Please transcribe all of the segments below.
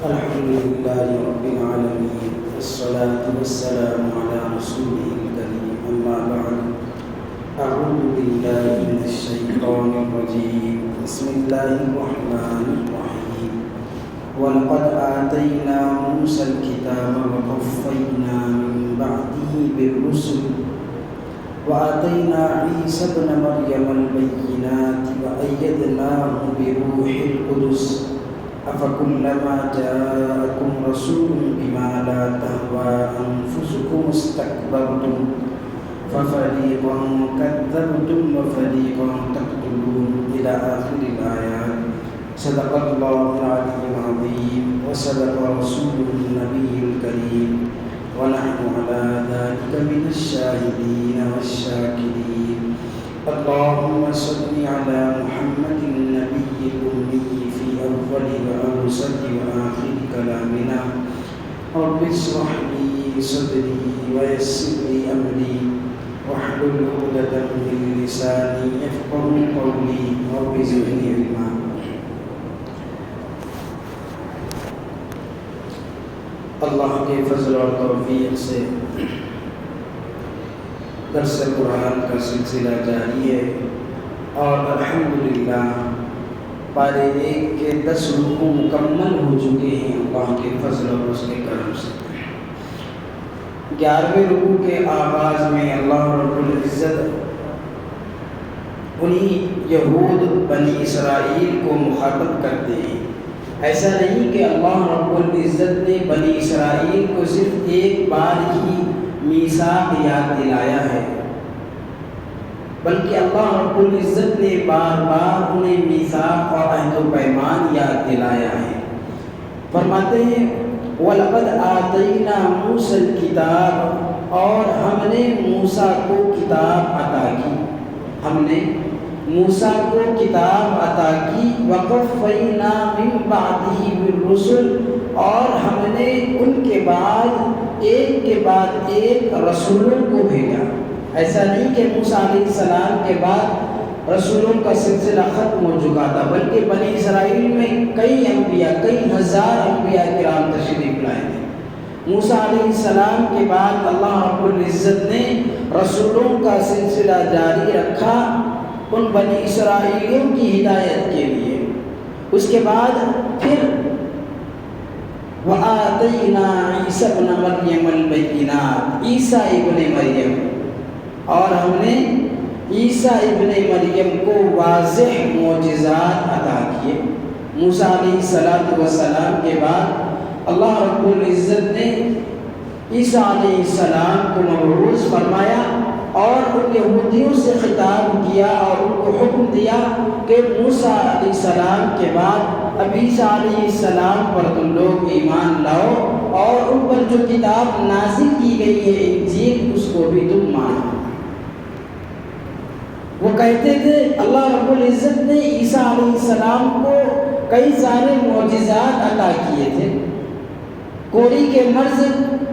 الحمد لله رب العالمين والصلاة والسلام على رسوله الكريم أما بعد أعوذ بالله من الشيطان الرجيم بسم الله الرحمن الرحيم ولقد آتينا موسى الكتاب وقفينا من بعده بالرسل وآتينا عيسى ابن مريم البينات وأيدناه بروح القدس أفكلما جاءكم رسول بما لا تهوى أنفسكم استكبرتم ففريقا كذبتم وفريقا تقتلون إلى آخر الآيات. صدق الله العلي العظيم وصدق رسوله النبي الكريم ونحن على ذلك من الشاهدين والشاكرين. اللهم صل على محمد النبي الأمي في أول وأوسط وآخر كلامنا. رب اشرح لي صدري ويسر لي أمري واحلل عقدة من لساني يفقهوا قولي رب زدني علما. اللہ کے فضل اور توفیق سے درس قرآن کا سلسلہ جاری ہے اور الحمدللہ پارے 1 کے 10 رکوع مکمل ہو چکے ہیں اللہ کے فضل اور اس کے کرم سے. 11ویں رکوع کے آغاز میں اللہ رب العزت انہی یہود بنی اسرائیل کو مخاطب کرتے ہیں. ایسا نہیں کہ اللہ رب العزت نے بنی اسرائیل کو صرف ایک بار ہی میثاق یاد دلایا ہے، بلکہ اللہ رب العزت نے بار بار انہیں میثاق اور عہد و پیمان یاد دلایا ہے. فرماتے ہیں وَلَقَدْ آتَيْنَا مُوسَى الْكِتَابَ، اور ہم نے موسیٰ کو کتاب عطا کی. ہم نے موسیٰ کو کتاب عطا کی. وَقَفَّيْنَا مِن بَعْدِهِ بِالرُّسُلِ، اور ہم نے ان کے بعد ایک کے بعد ایک رسولوں کو بھیجا. ایسا نہیں کہ موسیٰ علیہ السلام کے بعد رسولوں کا سلسلہ ختم ہو چکا تھا، بلکہ بنی اسرائیل میں کئی انبیاء، کئی ہزار انبیاء کرام تشریف لائے تھے. موسیٰ علیہ السلام کے بعد اللہ رب العزت نے رسولوں کا سلسلہ جاری رکھا ان بنی اسرائیلیوں کی ہدایت کے لیے. اس کے بعد پھر وَآتَيْنَا عِيسَى ابْنَ مَرْيَمَ الْبَيِّنَاتِ، عیسیٰ ابن مریم، اور ہم نے عیسیٰ ابن مریم کو واضح معجزات عطا کیے. موسیٰ علیہ السلام کے بعد اللہ رب العزت نے عیسیٰ علیہ السلام کو مبعوث فرمایا اور ان یہودیوں سے خطاب کیا اور ان کو حکم دیا کہ موسیٰ علیہ السلام کے بعد اب عیسیٰ علیہ السلام پر تم لوگ ایمان لاؤ اور ان پر جو کتاب نازل کی گئی ہے انجیل اس کو بھی تم مانو. وہ کہتے تھے اللہ رب العزت نے عیسیٰ علیہ السلام کو کئی سارے معجزات عطا کیے تھے. کوڑی کے مرض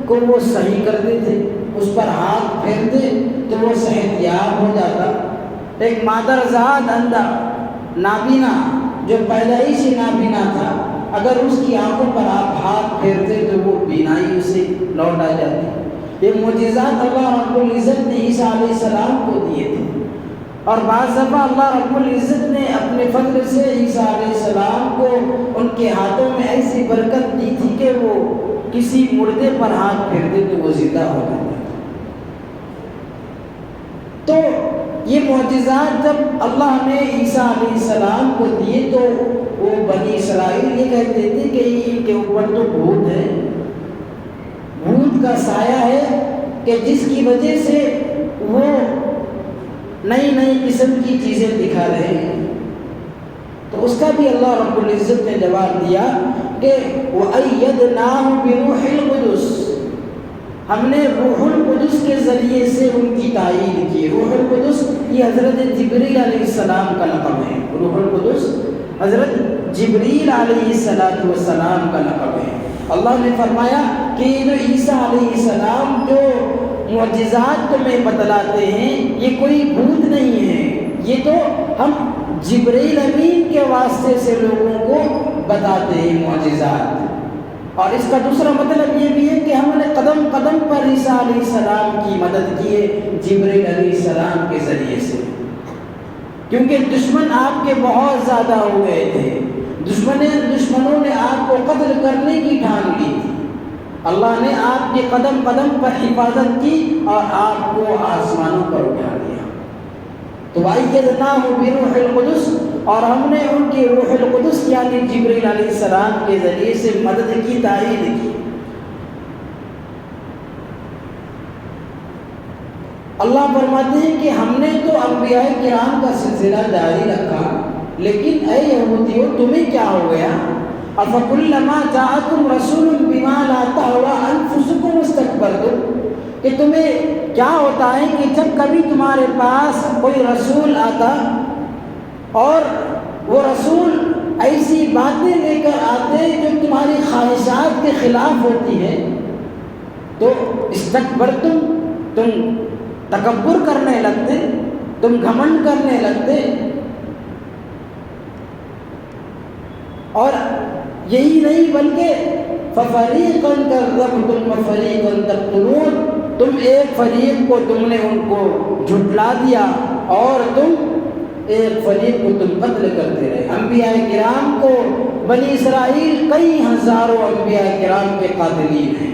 کو وہ صحیح کرتے تھے، اس پر ہاتھ پھیرتے تو وہ صحت یاب ہو جاتا. ایک مادرزاد اندھا نابینا جو پیدائشی نابینا تھا، اگر اس کی آنکھوں پر آپ ہاتھ پھیرتے تو وہ بینائی اسے لوٹ آ جاتی. یہ معجزات اللہ رب العزت نے عیسیٰ علیہ السلام کو دیے تھے. اور بعض دفعہ اللہ رب العزت نے اپنے فضل سے عیسیٰ علیہ السلام کو ان کے ہاتھوں میں ایسی برکت دی تھی کہ وہ کسی مردے پر ہاتھ پھیرتے تو وہ زندہ ہو جاتا. تو یہ معجزات جب اللہ نے عیسیٰ علیہ السلام کو دیے تو وہ بنی اسرائیل یہ کہتے تھے کہ ان کے اوپر تو بھوت ہے، بھوت کا سایہ ہے کہ جس کی وجہ سے وہ نئی نئی قسم کی چیزیں دکھا رہے ہیں. تو اس کا بھی اللہ رب العزت نے جواب دیا کہ وَأَيَّدْنَاهُ بِرُوحِ الْقُدُسِ، ہم نے روح القدس کے ذریعے سے ان کی تائید کی. روح القدس یہ حضرت جبریل علیہ السلام کا لقب ہے. روح القدس حضرت جبریل علیہ السلام کا لقب ہے. اللہ نے فرمایا کہ یہ جو عیسیٰ علیہ السلام جو معجزات تمہیں بتلاتے ہیں یہ کوئی بھوت نہیں ہے، یہ تو ہم جبریل امین کے واسطے سے لوگوں کو بتاتے ہیں معجزات. اور اس کا دوسرا مطلب یہ بھی ہے کہ ہم نے قدم قدم پر عیسیٰ علیہ السلام کی مدد کی ہے جبرائیل علیہ السلام کے ذریعے سے، کیونکہ دشمن آپ کے بہت زیادہ ہو گئے تھے، دشمنوں نے آپ کو قتل کرنے کی ٹھان لی تھی، اللہ نے آپ کے قدم قدم پر حفاظت کی اور آپ کو آسمانوں پر اٹھا لیا۔ تو وَأَيَّدْنَاهُ بِرُوحِ الْقُدُسِ، اور ہم نے ان کے روح القدس یعنی جبرائیل علیہ السلام کے ذریعے سے مدد کی، تائید کی۔ اللہ فرماتے ہیں کہ ہم نے تو انبیاء کرام کا سلسلہ جاری رکھا، لیکن اے یہودیو تمہیں کیا ہو گیا؟ أَفَكُلَّمَا جَاءَكُمْ رَسُولٌ بِمَا لَا تَهْوَىٰ أَنفُسُكُمُ اسْتَكْبَرْتُمْ، کہ تمہیں کیا ہوتا ہے کہ جب کبھی تمہارے پاس کوئی رسول آتا اور وہ رسول ایسی باتیں لے کر آتے جو تمہاری خواہشات کے خلاف ہوتی ہے تو استکبرتم، تم تکبر کرنے لگتے، تم گھمنڈ کرنے لگتے، اور یہی نہیں بلکہ فَفَرِيقًا كَذَّبْتُمْ وَفَرِيقًا تَقْتُلُونَ، تم ایک فریق کو تم نے ان کو جھٹلا دیا اور تم ایک فریق کو تم قتل کرتے رہے۔ انبیاء کرام کو بنی اسرائیل کئی ہزاروں انبیاء کرام کے قاتلین ہیں،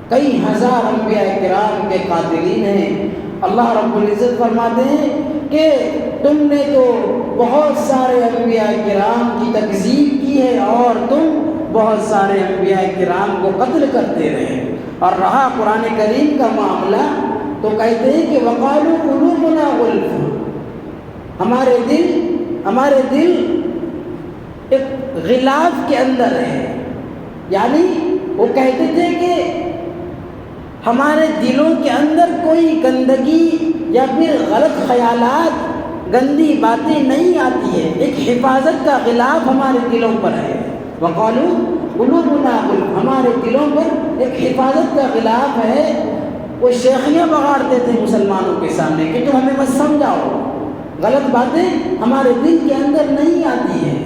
کئی ہزار انبیاء کرام کے قاتلین ہیں۔ اللہ رب العزت فرماتے ہیں کہ تم نے تو بہت سارے انبیاء کرام کی تکذیب کی ہے اور تم بہت سارے انبیاء کرام کو قتل کرتے رہے۔ اور رہا قرآن کریم کا معاملہ تو کہتے ہیں کہ وَقَالُوا قُلُوبُنَا غُلْفٌ، ہمارے دل ایک غلاف کے اندر ہے، یعنی وہ کہتے تھے کہ ہمارے دلوں کے اندر کوئی گندگی یا پھر غلط خیالات، گندی باتیں نہیں آتی ہے، ایک حفاظت کا غلاف ہمارے دلوں پر ہے۔ وَقَالُوا قُلُوبُنَا غُلْفٌ، ہمارے دلوں پر ایک حفاظت کا غلاف ہے۔ وہ شیخیاں بگاڑتے تھے مسلمانوں کے سامنے کہ تم ہمیں بس سمجھاؤ، غلط باتیں ہمارے دل کے اندر نہیں آتی ہیں۔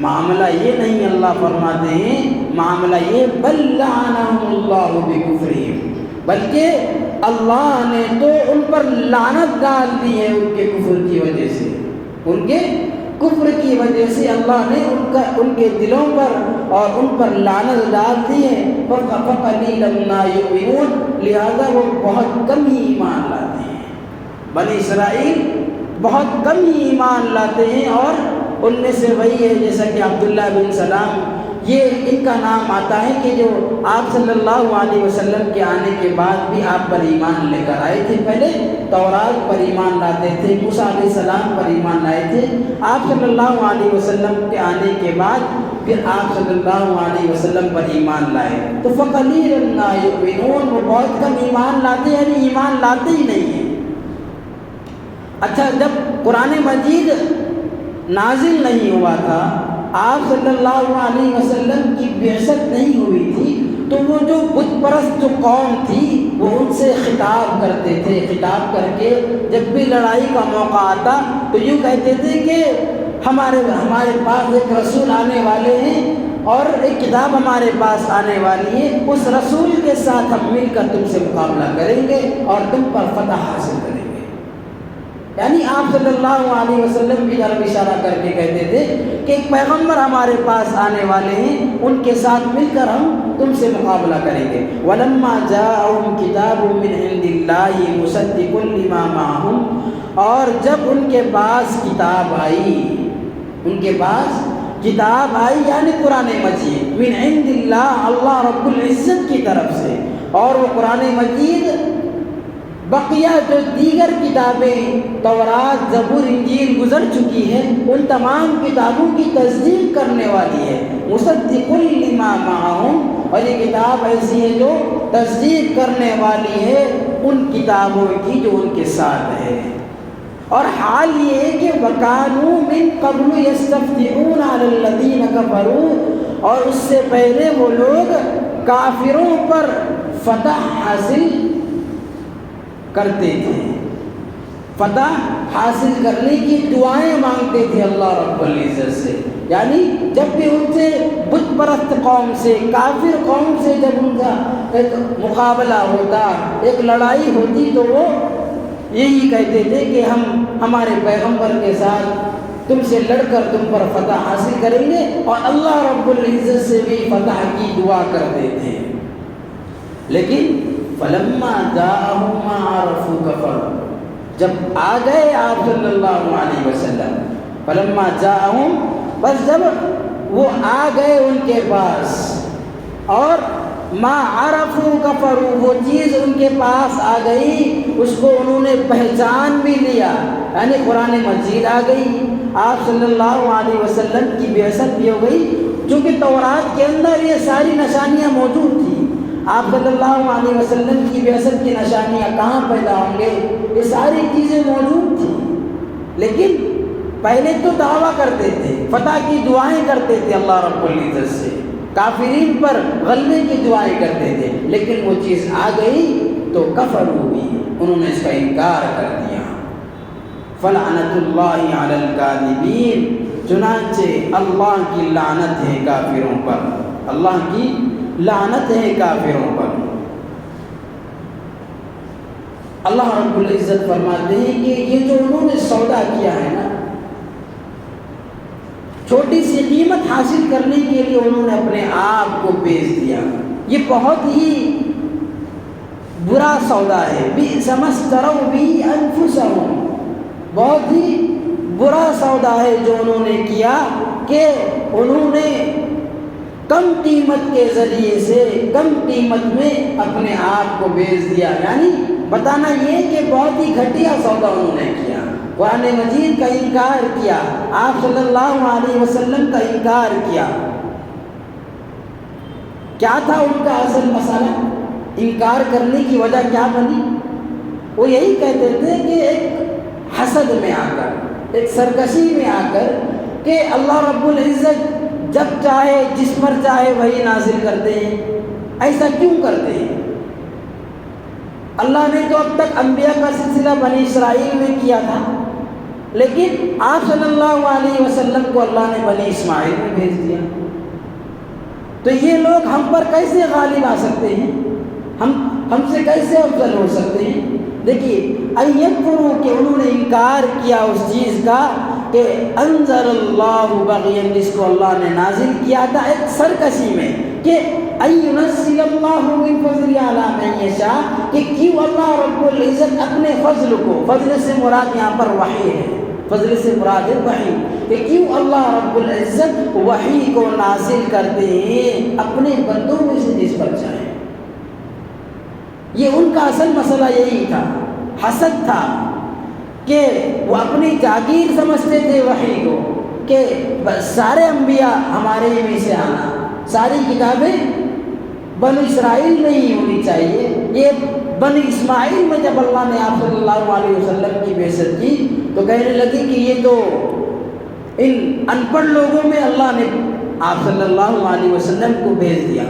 معاملہ یہ نہیں، اللہ فرماتے ہیں معاملہ یہ بل لعنہم اللہ بکفرہم، بلکہ اللہ نے تو ان پر لعنت ڈال دی ہے ان کے کفر کی وجہ سے، ان کے کفر کی وجہ سے اللہ نے ان کے دلوں پر اور ان پر لعنت ڈال دی ہے۔ فَقَلِيلًا مَا يُؤْمِنُونَ، لہذا وہ بہت کم ہی ایمان لاتے ہیں۔ بنی اسرائیل بہت کم ہی ایمان لاتے ہیں، اور ان میں سے وہی ہے جیسا کہ عبداللہ بن سلام، یہ ان کا نام آتا ہے کہ جو آپ صلی اللہ علیہ وسلم کے آنے کے بعد بھی آپ پر ایمان لے کر آئے تھے۔ پہلے تورات پر ایمان لاتے تھے، موسیٰ علیہ السلام پر ایمان لائے تھے، آپ صلی اللہ علیہ وسلم کے آنے کے بعد پھر آپ صلی اللہ علیہ وسلم پر ایمان لائے۔ تو فَقَلِيلًا مَا يُؤْمِنُونَ، وہ بہت کم ایمان لاتے ہیں، یعنی ایمان لاتے ہی نہیں ہیں۔ اچھا، جب قرآن مجید نازل نہیں ہوا تھا، آپ صلی اللہ علیہ وسلم کی بعثت نہیں ہوئی تھی، تو وہ جو بت پرست جو قوم تھی وہ ان سے خطاب کرتے تھے، خطاب کر کے جب بھی لڑائی کا موقع آتا تو یوں کہتے تھے کہ ہمارے پاس ایک رسول آنے والے ہیں اور ایک کتاب ہمارے پاس آنے والی ہے، اس رسول کے ساتھ ہم مل کر تم سے مقابلہ کریں گے اور تم پر فتح حاصل کریں گے۔ یعنی آپ صلی اللہ علیہ وسلم بھی طرف اشارہ کر کے کہتے تھے کہ ایک پیغمبر ہمارے پاس آنے والے ہیں، ان کے ساتھ مل کر ہم تم سے مقابلہ کریں گے۔ وَلَمَّا جَاءَهُمْ كِتَابٌ مِّنْ عِندِ اللَّهِ مُصَدِّقٌ لِّمَا مَعَهُمْ، اور جب ان کے پاس کتاب آئی، ان کے پاس کتاب آئی یعنی قرآن مجید، من عند اللہ، اللہ رب العزت کی طرف سے، اور وہ قرآن مجید بقیہ جو دیگر کتابیں تورات، زبور، انجیل گزر چکی ہے ان تمام کتابوں کی تصدیق کرنے والی ہے۔ مصدق لما معہم، اور یہ کتاب ایسی ہے جو تصدیق کرنے والی ہے ان کتابوں کی جو ان کے ساتھ ہے۔ اور حال یہ ہے کہ وَكَانُوا مِن قَبْلُ يَسْتَفْتِحُونَ عَلَى الَّذِينَ كَفَرُوا، اور اس سے پہلے وہ لوگ کافروں پر فتح حاصل کرتے تھے۔ فتح حاصل کرنے کی دعائیں مانگتے تھے اللہ رب العزت سے. یعنی جب بھی ان سے بت پرست قوم سے، کافر قوم سے جب ان کا ایک مقابلہ ہوتا، ایک لڑائی ہوتی، تو وہ یہی کہتے تھے کہ ہم ہمارے پیغمبر کے ساتھ تم سے لڑ کر تم پر فتح حاصل کریں گے، اور اللہ رب العزت سے بھی فتح کی دعا کرتے تھے. لیکن فلما جاءهم ما عرفوا كفروا، جب آ گئے آپ صلی اللہ علیہ وسلم، فلما جاءهم، بس جب وہ آ گئے ان کے پاس، اور ما عرفوا کفروا، وہ چیز ان کے پاس آ گئی، اس کو انہوں نے پہچان بھی لیا. یعنی قرآن مجید آ گئی، آپ صلی اللہ علیہ وسلم کی بعثت بھی ہو گئی، چونکہ تورات کے اندر یہ ساری نشانیاں موجود تھیں. آپ صلی اللہ علیہ وسلم کی بعثت کی نشانیاں کہاں پیدا ہوں گے، یہ ساری چیزیں موجود تھیں. لیکن پہلے تو دعویٰ کرتے تھے، فتح کی دعائیں کرتے تھے اللہ رب العزت سے، کافرین پر غلبے کی دعائیں کرتے تھے، لیکن وہ چیز آ گئی تو کفر ہوئی، انہوں نے اس کا انکار کر دیا. فلعنت اللہ علی الکاذبین، چنانچہ اللہ کی لعنت ہے کافروں پر، اللہ کی لعنت ہے کافروں پر. اللہ رب العزت فرماتے ہیں کہ یہ جو انہوں نے سودا کیا ہے نا، چھوٹی سی قیمت حاصل کرنے کے لیے انہوں نے اپنے آپ کو بیچ دیا، یہ بہت ہی برا سودا ہے. بئس ما اشتروا به انفسهم، بہت ہی برا سودا ہے جو انہوں نے کیا، کہ انہوں نے کم قیمت کے ذریعے سے کم قیمت میں اپنے آپ کو بیچ دیا. یعنی بتانا یہ کہ بہت ہی گھٹیا سودا انہوں نے کیا، قرآن مجید کا انکار کیا، آپ صلی اللہ علیہ وسلم کا انکار کیا. کیا تھا ان کا اصل مسئلہ؟ انکار کرنے کی وجہ کیا بنی؟ وہ یہی کہتے تھے کہ ایک حسد میں آ کر، ایک سرکشی میں آ کر، کہ اللہ رب العزت جب چاہے جس پر چاہے وہی نازل کرتے ہیں، ایسا کیوں کرتے ہیں؟ اللہ نے تو اب تک انبیاء کا سلسلہ بنی اسرائیل میں کیا تھا، لیکن آپ صلی اللہ علیہ وسلم کو اللہ نے بنی اسماعیل میں بھیج دیا. تو یہ لوگ ہم پر کیسے غالب آ سکتے ہیں، ہم سے کیسے افضل ہو سکتے ہیں؟ دیکھیے ایکفروا، کہ انہوں نے انکار کیا اس چیز کا کہ انزل اللہ بغیا، جس کو اللہ نے نازل کیا تھا ایک سرکشی میں، کہ اینزل اللہ من فضل علی من یشاء، کہ کیوں اللہ رب العزت اپنے فضل کو، فضل سے مراد یہاں پر وحی ہے، فضل سے مراد ہے وحی، کہ کیوں اللہ رب العزت وحی کو نازل کرتے ہیں اپنے بندوں میں سے جس پر چاہیں. یہ ان کا اصل مسئلہ یہی تھا، حسد تھا، کہ وہ اپنی جاگیر سمجھتے تھے وحی کو، کہ سارے انبیاء ہمارے میں سے آنا، ساری کتابیں بنی اسرائیل میں ہی ہونی چاہیے. یہ بنی اسماعیل میں جب اللہ نے آپ صلی اللہ علیہ وسلم کی بعثت کی تو کہنے لگے کہ یہ تو ان ان پڑھ لوگوں میں اللہ نے آپ صلی اللہ علیہ وسلم کو بھیج دیا.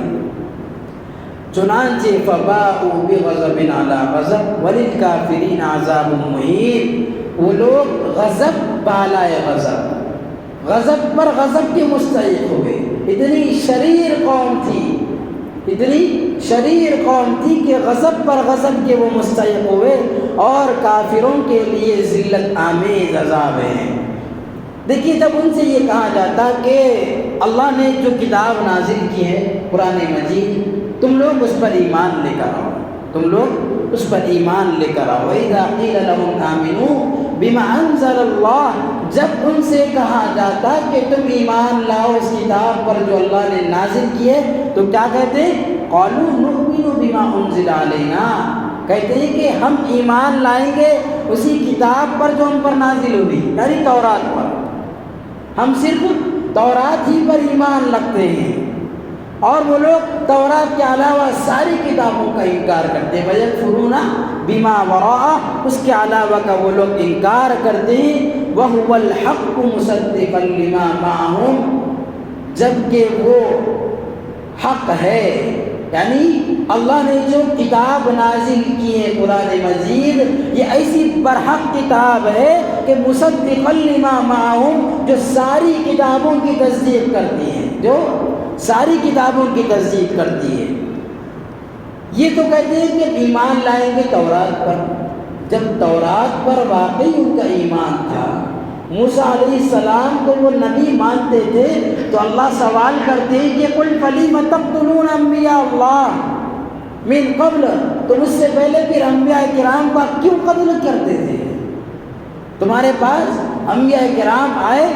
چنانچہ فباءوا بغضب علی غضب وللکافرین عذاب مہین، وہ لوگ غضب بالائے غضب، غضب پر غضب کے مستحق ہوئے. اتنی شریر قوم تھی، اتنی شریر قوم تھی کہ غضب پر غضب کے وہ مستحق ہوئے، اور کافروں کے لیے ذلت آمیز عذاب ہے. دیکھیے جب ان سے یہ کہا جاتا کہ اللہ نے جو کتاب نازل کی ہے قرآن مجید، تم لوگ اس پر ایمان لے کر آؤ، تم لوگ اس پر ایمان لے کر آؤ. وَإِذَا قِيلَ لَهُمْ آمِنُوا بِمَا أَنزَلَ اللَّهُ، جب ان سے کہا جاتا کہ تم ایمان لاؤ اس کتاب پر جو اللہ نے نازل کی ہے، تو کیا کہتے ہیں؟ قَالُوا نُؤْمِنُ بِمَا أُنزِلَ عَلَيْنَا، کہتے ہیں کہ ہم ایمان لائیں گے اسی کتاب پر جو ہم پر نازل ہوئی، یعنی تورات پر. ہم صرف تورات ہی پر ایمان رکھتے ہیں، اور وہ لوگ تورات کے علاوہ ساری کتابوں کا انکار کرتے ہیں. وَيَكْفُرُونَ بِمَا وَرَاءَهُ، اس کے علاوہ کا وہ لوگ انکار کرتے ہیں. وَهُوَ الْحَقُّ مُصَدِّقًا لِمَا مَعَهُمْ، جبکہ وہ حق ہے، یعنی اللہ نے جو کتاب نازل کی ہے قرآن مجید، یہ ایسی برحق کتاب ہے کہ مصدقا لما معہم، جو ساری کتابوں کی تصدیق کرتی ہے، جو ساری کتابوں کی تصدیق کرتی ہے۔ یہ تو کہتے ہیں کہ ایمان لائیں گے تورات پر، جب تورات پر واقعی ان کا ایمان تھا، موسیٰ علیہ السلام کو وہ نبی مانتے تھے، تو اللہ سوال کرتے ہیں کہ قل فلم تقتلون انبیاء اللہ من قبل، تم اس سے پہلے پھر انبیاء کرام کا کیوں قتل کرتے تھے؟ تمہارے پاس انبیاء کرام آئے،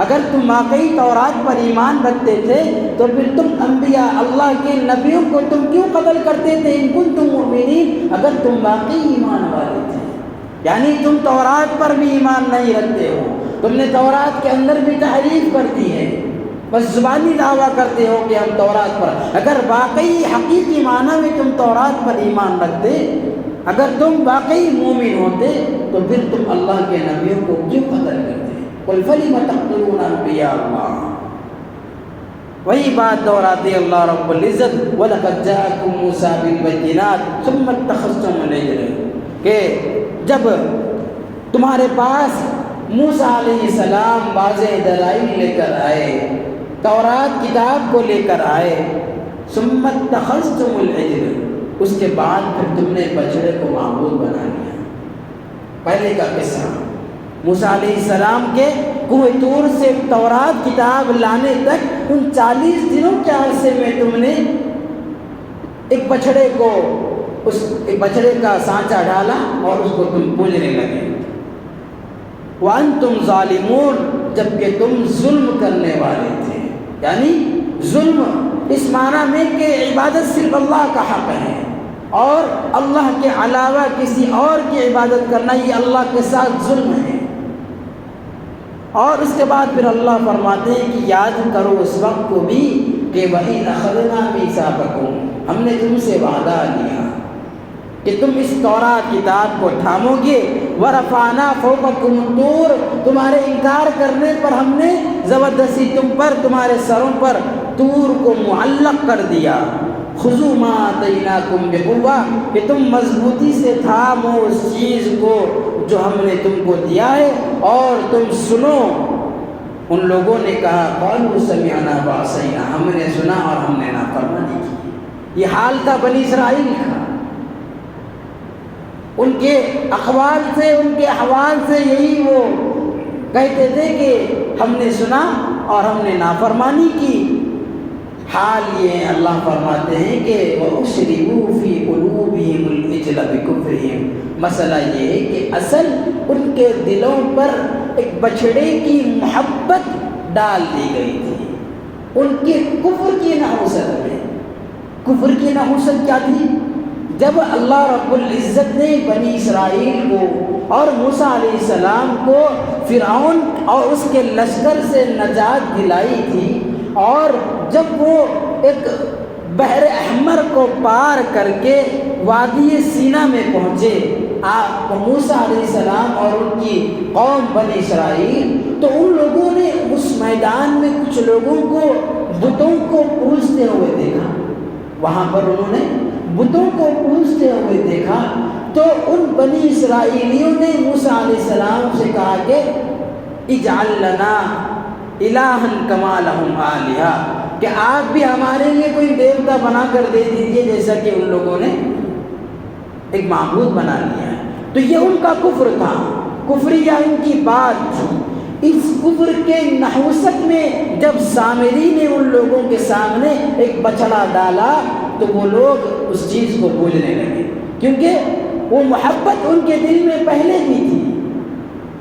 اگر تم واقعی تورات پر ایمان رکھتے تھے تو پھر تم انبیاء اللہ کے نبیوں کو تم کیوں قتل کرتے تھے؟ ان کنتم مؤمنین، اگر تم واقعی ایمان والے تھے، یعنی تم تورات پر بھی ایمان نہیں رکھتے ہو، تم نے تورات کے اندر بھی تحریف کر دی ہے، بس زبانی دعویٰ کرتے ہو کہ ہم تورات پر، اگر واقعی حقیقی معنی میں تم تورات پر ایمان رکھتے، اگر تم واقعی مومن ہوتے تو پھر تم اللہ کے نبیوں کو کیوں قتل کرتے؟ قل فلم تقتلون انبیاء اللہ۔ وہی بات دہراتے اللہ رب العزت، وَلَقَدْ جَاءَكُم مُوسَىٰ بِالْبَيِّنَاتِ ثُمَّ اتَّخَذْتُمُ الْعِجْلَ، کہ جب تمہارے پاس موسیٰ علیہ السلام واضح دلائل لے کر آئے، تورات کتاب کو لے کر آئے، ثُمَّ اتَّخَذْتُمُ الْعِجْلَ، اس کے بعد پھر تم نے بچڑے کو معبود بنا لیا۔ پہلے کا قصہ، موسیٰ علیہ السلام کے کوہ طور سے تورات کتاب لانے تک ان 40 دنوں کے عرصے میں تم نے ایک بچڑے کو، اس ایک بچڑے کا سانچہ ڈالا اور اس کو تم پوجنے لگے۔ وَأَنْتُمْ ظَالِمُونَ، جبکہ تم ظلم کرنے والے تھے، یعنی ظلم اس معنی میں کہ عبادت صرف اللہ کا حق ہے اور اللہ کے علاوہ کسی اور کی عبادت کرنا یہ اللہ کے ساتھ ظلم ہے۔ اور اس کے بعد پھر اللہ فرماتے ہیں کہ یاد کرو اس وقت کو بھی کہ وَإِذْ أَخَذْنَا مِيثَاقَكُمْ، ہم نے تم سے وعدہ لیا کہ تم اس تورات کتاب کو تھامو گے، وَرَفَعْنَا فَوْقَكُمُ الطُّورَ، تمہارے انکار کرنے پر ہم نے زبردستی تم پر، تمہارے سروں پر طور کو معلق کر دیا۔ خُذُوا مَا آتَيْنَاكُمْ بِقُوَّةٍ، کہ تم مضبوطی سے تھامو اس چیز کو جو ہم نے تم کو دیا ہے اور تم سنو۔ ان لوگوں نے کہا قَالُوا سَمِعْنَا وَعَصَيْنَا، ہم نے سنا اور ہم نے نافرمانی کی۔ یہ حال تھا بنی اسرائیل کا، ان کے اقوال سے، ان کے احوال سے یہی وہ کہتے تھے کہ ہم نے سنا اور ہم نے نافرمانی کی۔ حال یہ اللہ فرماتے ہیں کہ وَأُشْرِبُوا فِي قُلُوبِهِمُ الْعِجْلَ بِكُفْرِهِمْ، مسئلہ یہ ہے کہ اصل ان کے دلوں پر ایک بچھڑے کی محبت ڈال دی گئی تھی، ان کے کفر کی نحوست میں۔ کفر کی نحوست کیا تھی؟ جب اللہ رب العزت نے بنی اسرائیل کو اور موسیٰ علیہ السلام کو فرعون اور اس کے لشکر سے نجات دلائی تھی، اور جب وہ ایک بحر احمر کو پار کر کے وادی سینا میں پہنچے، موسیٰ علیہ السلام اور ان کی قوم بنی اسرائیل، تو ان لوگوں نے اس میدان میں کچھ لوگوں کو بتوں کو پوجتے ہوئے دیکھا، وہاں پر انہوں نے بتوں کو پوجتے ہوئے دیکھا، تو ان بنی اسرائیلیوں نے موسیٰ علیہ السلام سے کہا کہ اجعل لنا الہن کما لہم آلہہ، کہ آپ بھی ہمارے لیے کوئی دیوتا بنا کر دے دیجیے جیسا کہ ان لوگوں نے ایک معبود بنا لیا ہے۔ تو یہ ان کا کفر تھا، کفریہ ان کی بات تھی۔ اس کفر کے نحوست میں جب سامری نے ان لوگوں کے سامنے ایک بچڑا ڈالا تو وہ لوگ اس چیز کو بھولنے لگے، کیونکہ وہ محبت ان کے دل میں پہلے بھی تھی۔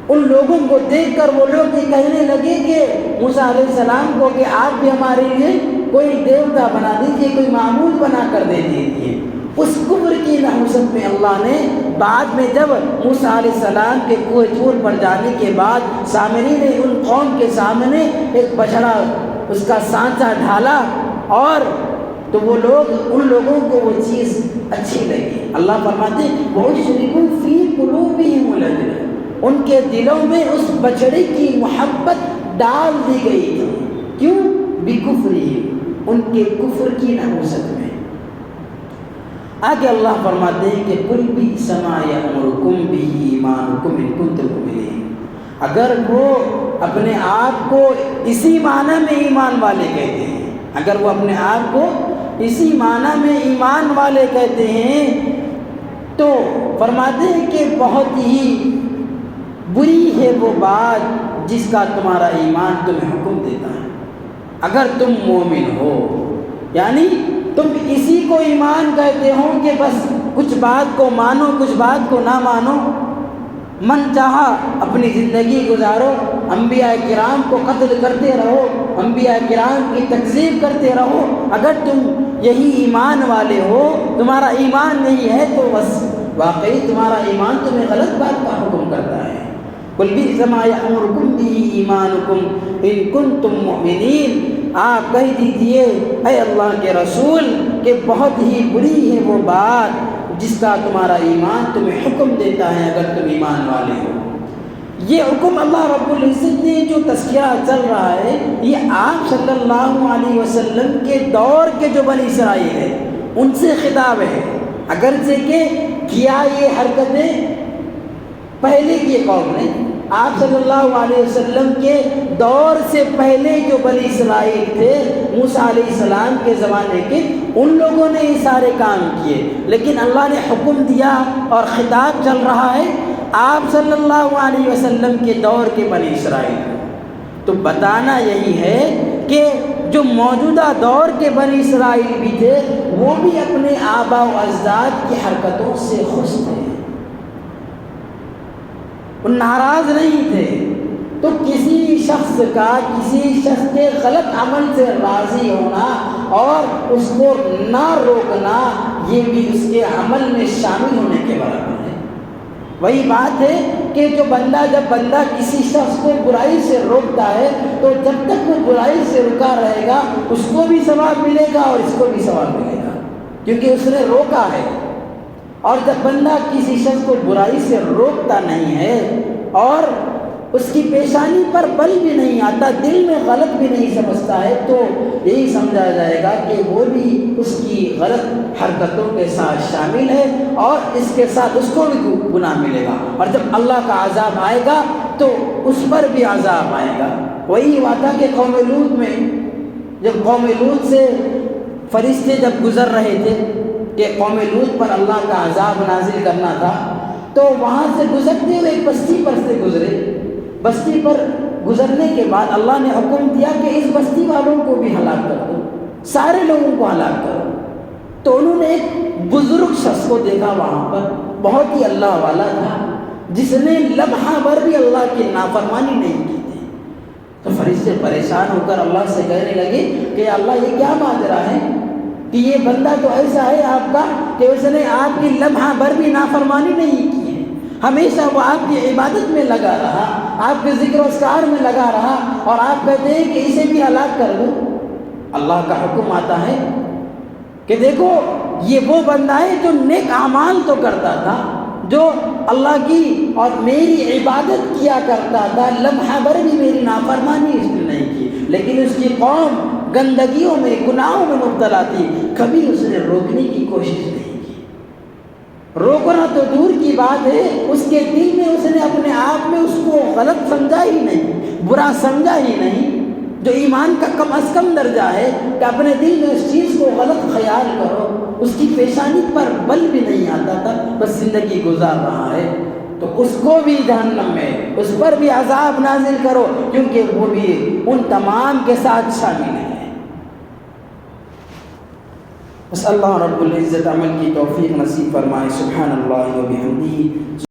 ان لوگوں کو دیکھ کر وہ لوگ یہ کہنے لگے کہ موسیٰ علیہ السلام کو کہ آپ بھی ہمارے لیے کوئی دیوتا بنا دیجیے، کوئی معبود بنا کر دے دیجیے۔ اس کفر کی نحوست میں اللہ نے بعد میں جب موسیٰ علیہ السلام کے کوہ طور پر جانے کے بعد سامری نے ان قوم کے سامنے ایک بچڑا اس کا سانچہ ڈھالا، اور تو وہ لوگ، ان لوگوں کو وہ چیز اچھی لگی۔ اللہ فرماتے ہیں وَأُشْرِبُوا فِي قُلُوبِهِمُ الْعِجْلَ، ان کے دلوں میں اس بچڑے کی محبت ڈال دی گئی تھی۔ کیوں؟ بِكُفْرِهِمْ، ان کے کفر کی نحوست میں۔ آگے اللہ فرماتے ہیں کہ قل بئس ما یأمرکم بہ ایمانکم ان کنتم مؤمنین، اگر وہ اپنے آپ کو اسی معنی میں ایمان والے کہتے ہیں، اگر وہ اپنے آپ کو اسی معنی میں ایمان والے کہتے ہیں تو فرماتے ہیں کہ بہت ہی بری ہے وہ بات جس کا تمہارا ایمان تمہیں حکم دیتا ہے۔ اگر تم مومن ہو، یعنی تم اسی کو ایمان کہتے ہو کہ بس کچھ بات کو مانو کچھ بات کو نہ مانو، من چاہا اپنی زندگی گزارو، انبیاء کرام کو قتل کرتے رہو، انبیاء کرام کی تکذیب کرتے رہو، اگر تم یہی ایمان والے ہو، تمہارا ایمان نہیں ہے تو بس واقعی تمہارا ایمان تمہیں غلط بات کا حکم کرتا ہے۔ قل بئس ما یأمرکم بہ ایمانکم ان کنتم مؤمنین، آپ کہہ دیجئے اے اللہ کے رسول کہ بہت ہی بری ہے وہ بات جس کا تمہارا ایمان تمہیں حکم دیتا ہے اگر تم ایمان والے ہو۔ یہ حکم اللہ رب العزت نے جو تذکرہ چل رہا ہے یہ آپ صلی اللہ علیہ وسلم کے دور کے جو بنی اسرائیل ہے ان سے خطاب ہے، اگرچہ کہ کیا یہ حرکتیں پہلے کی قوم نے، آپ صلی اللہ علیہ وسلم کے دور سے پہلے جو بنی اسرائیل تھے موسیٰ علیہ السلام کے زمانے کے، ان لوگوں نے یہ سارے کام کیے، لیکن اللہ نے حکم دیا اور خطاب چل رہا ہے آپ صلی اللہ علیہ وسلم کے دور کے بنی اسرائیل۔ تو بتانا یہی ہے کہ جو موجودہ دور کے بنی اسرائیل بھی تھے وہ بھی اپنے آباء و اجداد کی حرکتوں سے خوش تھے، وہ ناراض نہیں تھے۔ تو کسی شخص کے غلط عمل سے راضی ہونا اور اس کو نہ روکنا یہ بھی اس کے عمل میں شامل ہونے کے برابر ہے۔ وہی بات ہے کہ جب بندہ کسی شخص کو برائی سے روکتا ہے تو جب تک وہ برائی سے رکا رہے گا اس کو بھی ثواب ملے گا اور اس کو بھی ثواب ملے گا، کیونکہ اس نے روکا ہے۔ اور جب بندہ کسی شخص کو برائی سے روکتا نہیں ہے اور اس کی پیشانی پر بل بھی نہیں آتا، دل میں غلط بھی نہیں سمجھتا ہے، تو یہی سمجھا جائے گا کہ وہ بھی اس کی غلط حرکتوں کے ساتھ شامل ہے اور اس کے ساتھ اس کو بھی گناہ ملے گا، اور جب اللہ کا عذاب آئے گا تو اس پر بھی عذاب آئے گا۔ وہی ہوا تھا کہ قوم لوط میں، جب قوم لوط سے فرشتے جب گزر رہے تھے کہ قوم لوط پر اللہ کا عذاب نازل کرنا تھا، تو وہاں سے گزرتے ہوئے ایک بستی پر سے گزرے، بستی پر گزرنے کے بعد اللہ نے حکم دیا کہ اس بستی والوں کو بھی ہلاک کر دو، سارے لوگوں کو ہلاک کرو۔ تو انہوں نے ایک بزرگ شخص کو دیکھا وہاں پر، بہت ہی اللہ والا تھا، جس نے لمحہ بھر بھی اللہ کی نافرمانی نہیں کی تھی۔ تو فرشتے پریشان ہو کر اللہ سے کہنے لگے کہ اللہ یہ کیا ماجرا ہے کہ یہ بندہ تو ایسا ہے آپ کا کہ اس نے آپ کی لمحہ بھر بھی نافرمانی نہیں کی ہے، ہمیشہ وہ آپ کی عبادت میں لگا رہا، آپ کے ذکر و اذکار میں لگا رہا، اور آپ کہتے ہیں کہ اسے بھی ہلاک کر دو۔ اللہ کا حکم آتا ہے کہ دیکھو یہ وہ بندہ ہے جو نیک اعمال تو کرتا تھا، جو اللہ کی اور میری عبادت کیا کرتا تھا، لمحہ بھر بھی میری نافرمانی اس نے نہیں کی، لیکن اس کی قوم گندگیوں میں گناہوں میں مبتلا تھی، کبھی اس نے روکنے کی کوشش نہیں کی۔ روکنا تو دور کی بات ہے، اس کے دل میں اس نے اپنے آپ میں اس کو غلط سمجھا ہی نہیں، برا سمجھا ہی نہیں، جو ایمان کا کم از کم درجہ ہے کہ اپنے دل میں اس چیز کو غلط خیال کرو۔ اس کی پیشانی پر بل بھی نہیں آتا تھا، بس زندگی گزار رہا ہے، تو اس کو بھی جہنم میں، اس پر بھی عذاب نازل کرو، کیونکہ وہ بھی ان تمام کے ساتھ شامل ہے۔ بس اللہ رب العزت عمل کی توفیق نصیب فرمائے۔ سبحان اللہ و بحمدہ،